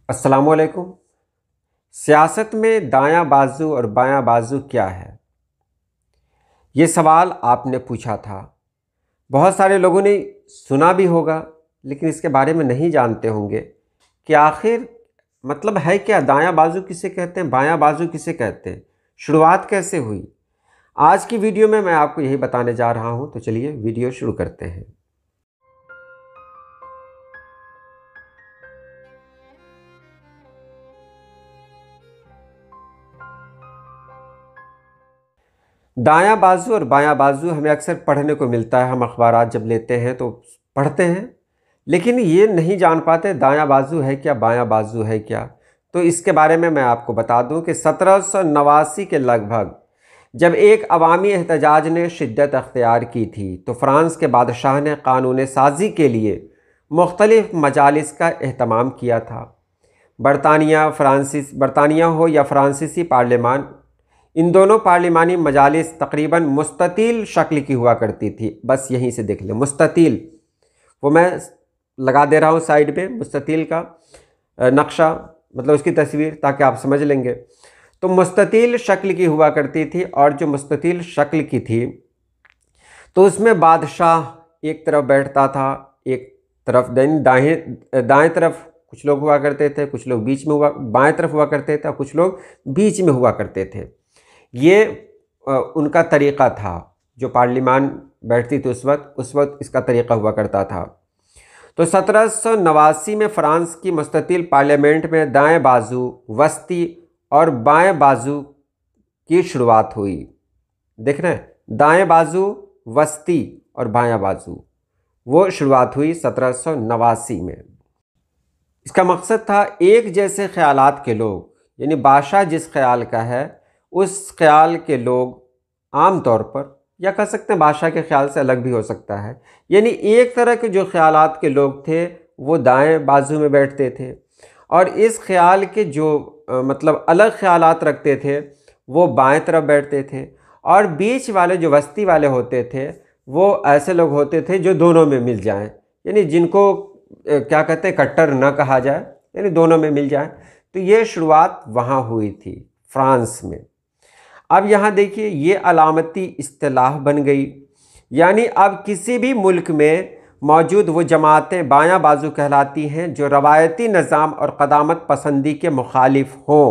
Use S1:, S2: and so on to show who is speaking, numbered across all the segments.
S1: अस्सलाम वालेकुम। सियासत में दायां बाजू और बायां बाजू क्या है? ये सवाल आपने पूछा था। बहुत सारे लोगों ने सुना भी होगा, लेकिन इसके बारे में नहीं जानते होंगे कि आखिर मतलब है क्या, दायां बाजू किसे कहते हैं, बायां बाजू किसे कहते हैं, शुरुआत कैसे हुई। आज की वीडियो में मैं आपको यही बताने जा रहा हूं, तो चलिए वीडियो शुरू करते हैं। दायां बाजू और बायां बाजू हमें अक्सर पढ़ने को मिलता है। हम अखबारात जब लेते हैं तो पढ़ते हैं, लेकिन ये नहीं जान पाते दायां बाजू है क्या, बायां बाजू है क्या। तो इसके बारे में मैं आपको बता दूं कि 1789 के लगभग जब एक अवामी एहतजाज ने शिद्दत अख्तियार की थी, तो फ्रांस के बादशाह ने कानून साजी के लिए मुख्तलिफ मजालिस का एहतमाम किया था। बरतानिया हो या फ्रांसीसी पार्लियामान, इन दोनों पार्लिमानी मजालिस तकरीबन मुस्ततील शक्ल की हुआ करती थी। बस यहीं से देख लें, मुस्ततील, वो मैं लगा दे रहा हूँ साइड पे मुस्ततील का नक्शा, मतलब उसकी तस्वीर, ताकि आप समझ लेंगे। तो मुस्ततील शक्ल की हुआ करती थी, और जो मुस्ततील शक्ल की थी तो उसमें बादशाह एक तरफ बैठता था, एक तरफ दाएं तरफ कुछ लोग हुआ करते थे, कुछ लोग बीच में बाएं तरफ हुआ करते थे, और कुछ लोग बीच में हुआ करते थे। ये उनका तरीक़ा था। जो पार्लियामान बैठती थी उस वक्त इसका तरीक़ा हुआ करता था। तो 1789 में फ़्रांस की मुस्ततील पार्लियामेंट में दाएं बाजू, वस्ती और बाएं बाजू की शुरुआत हुई। देख रहे हैं, दाएं बाजू, वस्ती और बायां बाजू, वो शुरुआत हुई 1789 में। इसका मकसद था एक जैसे ख्यालात के लोग, यानी बादशाह जिस ख्याल का है उस ख्याल के लोग आम तौर पर, या कह सकते हैं बादशाह के ख्याल से अलग भी हो सकता है, यानी एक तरह के जो ख्यालात के लोग थे वो दाएं बाजू में बैठते थे, और इस ख्याल के जो मतलब अलग ख्यालात रखते थे वो बाएं तरफ बैठते थे। और बीच वाले जो वस्ती वाले होते थे वो ऐसे लोग होते थे जो दोनों में मिल जाएं, यानी जिनको क्या कहते हैं, कट्टर न कहा जाए, यानी दोनों में मिल जाए। तो ये शुरुआत वहाँ हुई थी, फ्रांस में। अब यहाँ देखिए, ये अलामती इस्तिलाह बन गई, यानी अब किसी भी मुल्क में मौजूद वो जमातें बायां बाजू कहलाती हैं जो रवायती निज़ाम और क़दामत पसंदी के मुखालिफ हों।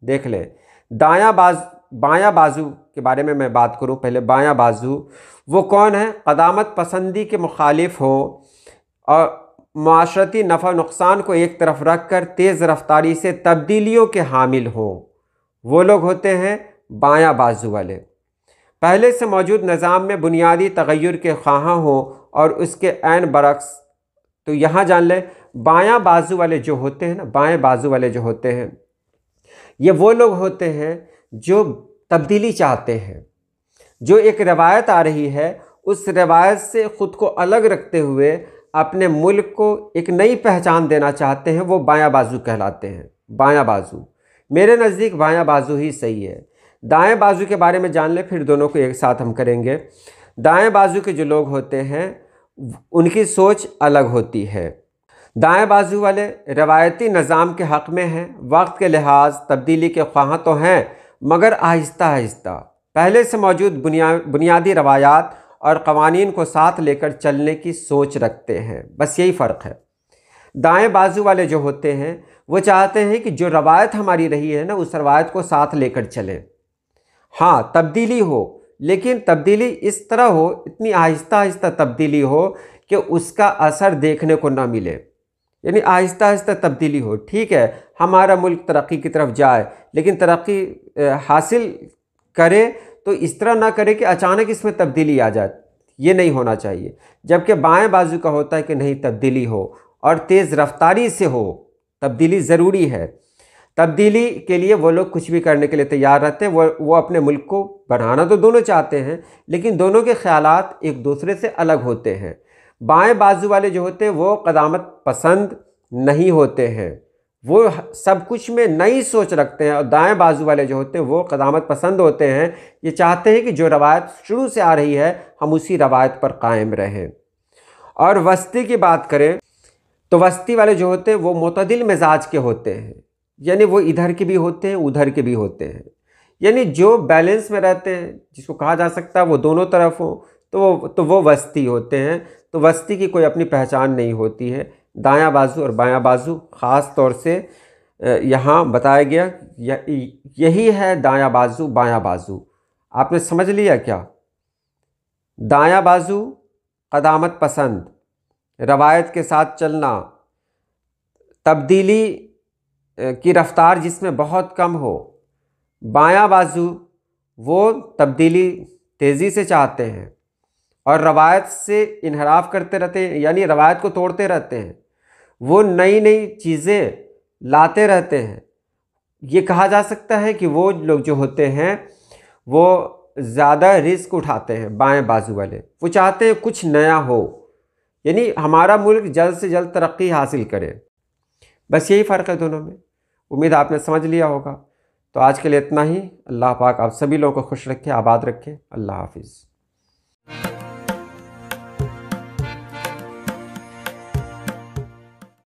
S1: देख लें, बायां बाजू के बारे में मैं बात करूं, पहले बायां बाजू वो कौन है? क़दामत पसंदी के मुखालिफ हो और माशरती नफ़ा नुकसान को एक तरफ रख कर तेज़ रफ्तारी से तब्दीलियों के हामिल हों, वो लोग होते हैं बायां बाजू वाले। पहले से मौजूद निज़ाम में बुनियादी तग़य्युर के ख्वाहां हों और उसके ऐन बरक्स। तो यहाँ जान लें, बायां बाजू वाले जो होते हैं ना, बाएं बाजू वाले जो होते हैं, ये वो लोग होते हैं जो तब्दीली चाहते हैं, जो एक रवायत आ रही है उस रवायत से ख़ुद को अलग रखते हुए अपने मुल्क को एक नई पहचान देना चाहते हैं, वो बायां बाजू कहलाते हैं। बायां बाजू, मेरे नज़दीक बायां बाजू ही सही है। दाएं बाजू के बारे में जान लें, फिर दोनों को एक साथ हम करेंगे। दाएं बाजू के जो लोग होते हैं उनकी सोच अलग होती है। दाएं बाजू वाले रवायती निज़ाम के हक़ में हैं, वक्त के लिहाज तब्दीली के ख्वाह तो हैं, मगर आहिस्ता आहिस्ता पहले से मौजूद बुनियादी रवायात और क़वानीन को साथ लेकर चलने की सोच रखते हैं। बस यही फ़र्क है। दाएं बाजू वाले जो होते हैं वो चाहते हैं कि जो रवायत हमारी रही है ना, उस रवायत को साथ लेकर चलें। हाँ, तब्दीली हो, लेकिन तब्दीली इस तरह हो, इतनी आहिस्ता आहिस्ता तब्दीली हो कि उसका असर देखने को ना मिले, यानी आहिस्ता आहिस्ता तब्दीली हो। ठीक है, हमारा मुल्क तरक्की की तरफ जाए, लेकिन तरक्की हासिल करे तो इस तरह ना करे कि अचानक इसमें तब्दीली आ जाए, ये नहीं होना चाहिए। जबकि बाएं बाजू का होता है कि नहीं, तब्दीली हो और तेज़ रफ्तारी से हो, तब्दीली ज़रूरी है। तब्दीली के लिए वो लोग कुछ भी करने के लिए तैयार रहते हैं। वो अपने मुल्क को बढ़ाना तो दोनों चाहते हैं, लेकिन दोनों के ख़यालात एक दूसरे से अलग होते हैं। बाएं बाजू वाले जो होते हैं वो क़दामत पसंद नहीं होते हैं, वो सब कुछ में नई सोच रखते हैं। और दाएं बाजू वाले जो होते हैं वो क़दामत पसंद होते हैं, ये चाहते हैं कि जो रवायत शुरू से आ रही है हम उसी रवायत पर कायम रहें। और वस्ती की बात करें तो वस्ती वाले जो होते हैं वो मुतदिल मिजाज के होते हैं, यानी वो इधर के भी होते हैं उधर के भी होते हैं, यानी जो बैलेंस में रहते हैं, जिसको कहा जा सकता है वो दोनों तरफ हो, तो वो वस्ती होते हैं। तो वस्ती की कोई अपनी पहचान नहीं होती है। दायां बाजू और बायां बाजू ख़ास तौर से यहाँ बताया गया, यही है दायां बाजू बायां बाजू। आपने समझ लिया क्या? दायां बाजू क़दामत पसंद, रवायत के साथ चलना, तब्दीली की रफ्तार जिसमें बहुत कम हो। बायां बाजू वो तब्दीली तेज़ी से चाहते हैं और रवायत से इनहराफ करते रहते हैं, यानी रवायत को तोड़ते रहते हैं, वो नई नई चीज़ें लाते रहते हैं। ये कहा जा सकता है कि वो लोग जो होते हैं वो ज़्यादा रिस्क उठाते हैं। बाएं बाजू वाले वो चाहते हैं कुछ नया हो, यानी हमारा मुल्क जल्द से जल्द तरक्की हासिल करे। बस यही फ़र्क है दोनों में। उम्मीद आपने समझ लिया होगा। तो आज के लिए इतना ही। अल्लाह पाक आप सभी लोगों को खुश रखे, आबाद रखे। अल्लाह हाफिज़।